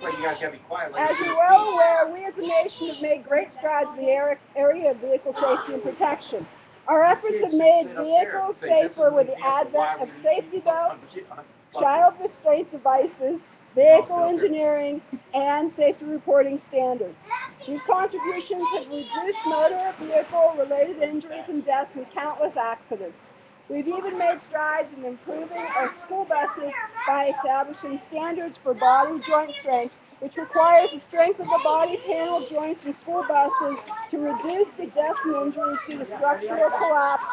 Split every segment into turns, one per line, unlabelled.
As you're well aware, we as a nation have made great strides in the area of vehicle safety and protection. Our efforts have made vehicles safer with the advent of safety belts, child restraint devices, vehicle engineering, and safety reporting standards. These contributions have reduced motor vehicle-related injuries and deaths in countless accidents. We've even made strides in improving our school buses by establishing standards for body joint strength, which requires the strength of the body panel joints in school buses to reduce the deaths and injuries due to structural collapse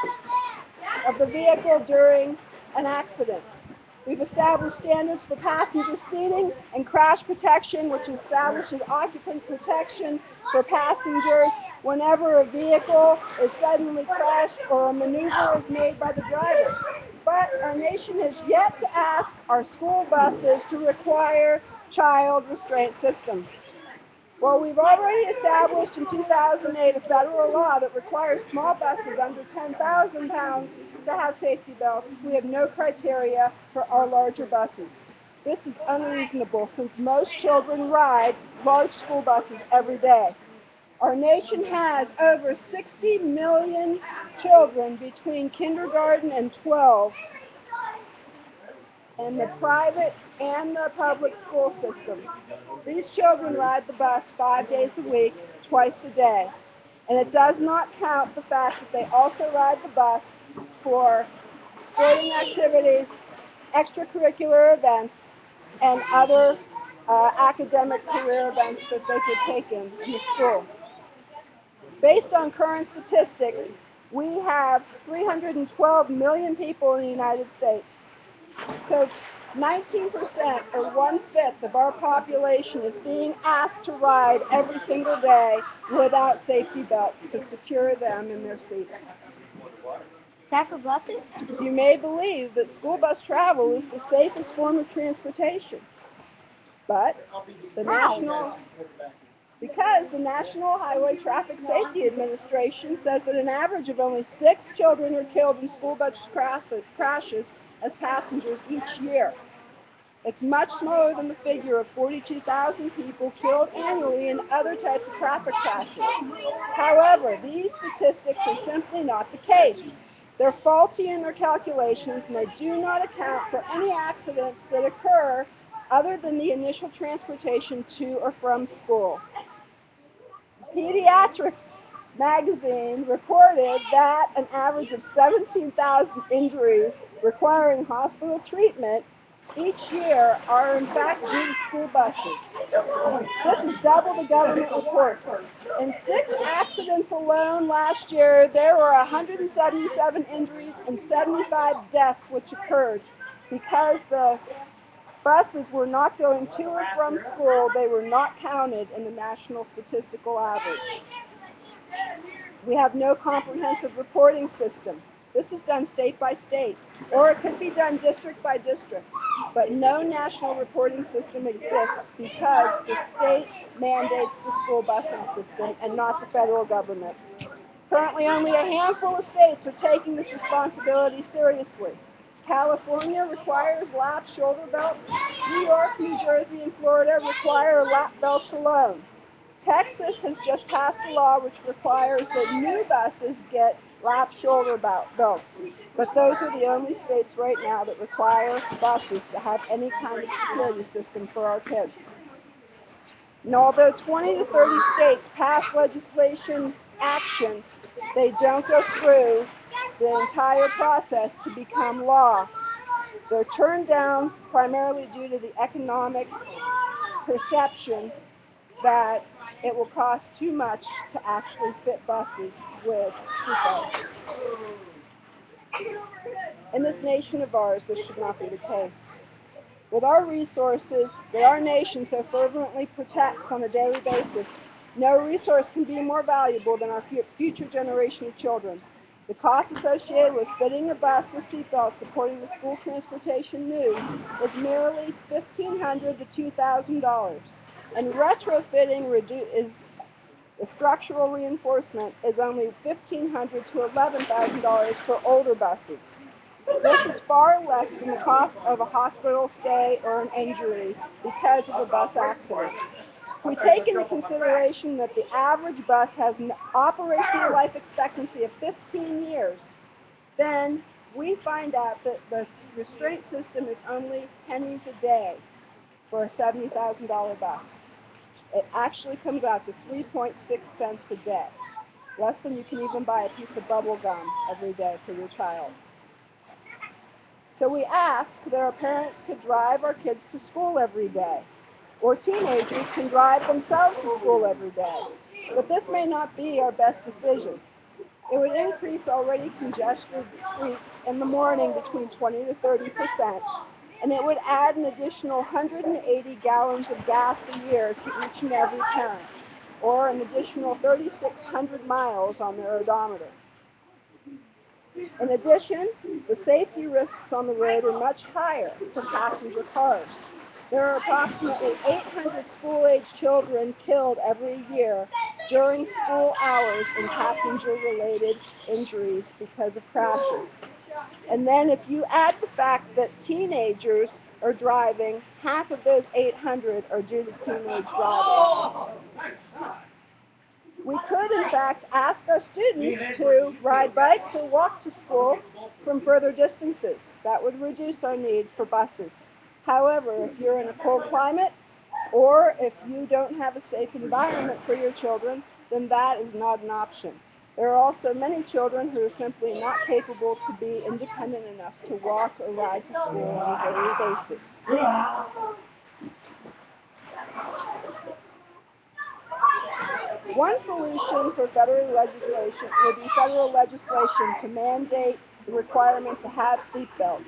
of the vehicle during an accident. We've established standards for passenger seating and crash protection, which establishes occupant protection for passengers whenever a vehicle is suddenly crashed or a maneuver is made by the driver. But our nation has yet to ask our school buses to require child restraint systems. Well, we've already established in 2008 a federal law that requires small buses under 10,000 pounds to have safety belts. We have no criteria for our larger buses. This is unreasonable since most children ride large school buses every day. Our nation has over 60 million children between kindergarten and 12 in the private and the public school systems. These children ride the bus 5 days a week, twice a day. And it does not count the fact that they also ride the bus for sporting activities, extracurricular events, and other academic career events that they could take in the school. Based on current statistics, we have 312 million people in the United States. So 19%, or 1/5 of our population, is being asked to ride every single day without safety belts to secure them in their seats.
Is that for buses?
You may believe that school bus travel is the safest form of transportation. But because the National Highway Traffic Safety Administration says that an average of only 6 children are killed in school bus crashes as passengers each year. It's much smaller than the figure of 42,000 people killed annually in other types of traffic crashes. However, these statistics are simply not the case. They're faulty in their calculations, and they do not account for any accidents that occur other than the initial transportation to or from school. Pediatrics magazine reported that an average of 17,000 injuries requiring hospital treatment each year are in fact due to school buses. This is double the government reports. In 6 accidents alone last year, there were 177 injuries and 75 deaths which occurred because the buses were not going to or from school. They were not counted in the national statistical average. We have no comprehensive reporting system. This is done state by state, or it could be done district by district, but no national reporting system exists because the state mandates the school busing system and not the federal government. Currently, only a handful of states are taking this responsibility seriously. California requires lap shoulder belts. New York, New Jersey, and Florida require lap belts alone. Texas has just passed a law which requires that new buses get lap shoulder belts. But those are the only states right now that require buses to have any kind of security system for our kids. And although 20 to 30 states pass legislation action, they don't go through the entire process to become law. They're turned down primarily due to the economic perception that it will cost too much to actually fit buses with seatbelts. In this nation of ours, this should not be the case. With our resources that our nation so fervently protects on a daily basis, no resource can be more valuable than our future generation of children. The cost associated with fitting a bus with seatbelts, according to School Transportation News, is merely $1,500 to $2,000. And retrofitting is the structural reinforcement is only $1,500 to $11,000 for older buses. This is far less than the cost of a hospital stay or an injury because of a bus accident. If we take into consideration that the average bus has an operational life expectancy of 15 years, then we find out that the restraint system is only pennies a day for a $70,000 bus. It actually comes out to 3.6 cents a day, less than you can even buy a piece of bubble gum every day for your child. So we ask that our parents could drive our kids to school every day, or teenagers can drive themselves to school every day. But this may not be our best decision. It would increase already congested streets in the morning between 20 to 30%, and it would add an additional 180 gallons of gas a year to each and every parent, or an additional 3,600 miles on their odometer. In addition, the safety risks on the road are much higher to passenger cars. There are approximately 800 school-age children killed every year during school hours in passenger-related injuries because of crashes. And then if you add the fact that teenagers are driving, half of those 800 are due to teenage driving. We could, in fact, ask our students to ride bikes or walk to school from further distances. That would reduce our need for buses. However, if you're in a cold climate or if you don't have a safe environment for your children, then that is not an option. There are also many children who are simply not capable to be independent enough to walk or ride to school on a daily basis. One solution for federal legislation would be federal legislation to mandate the requirement to have seat belts.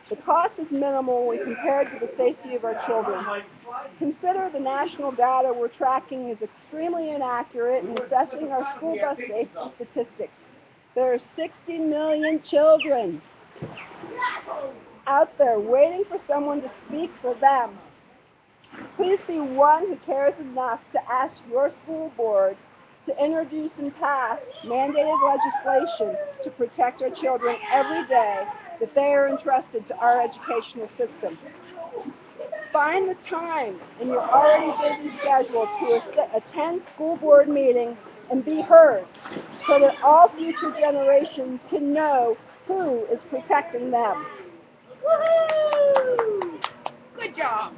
The cost is minimal when compared to the safety of our children. Consider the national data we're tracking is extremely inaccurate in assessing our school bus safety statistics. There are 60 million children out there waiting for someone to speak for them. Please be one who cares enough to ask your school board to introduce and pass mandated legislation to protect our children every day that they are entrusted to our educational system. Find the time in your already busy schedule to attend school board meetings and be heard so that all future generations can know who is protecting them. Woo-hoo! Good job.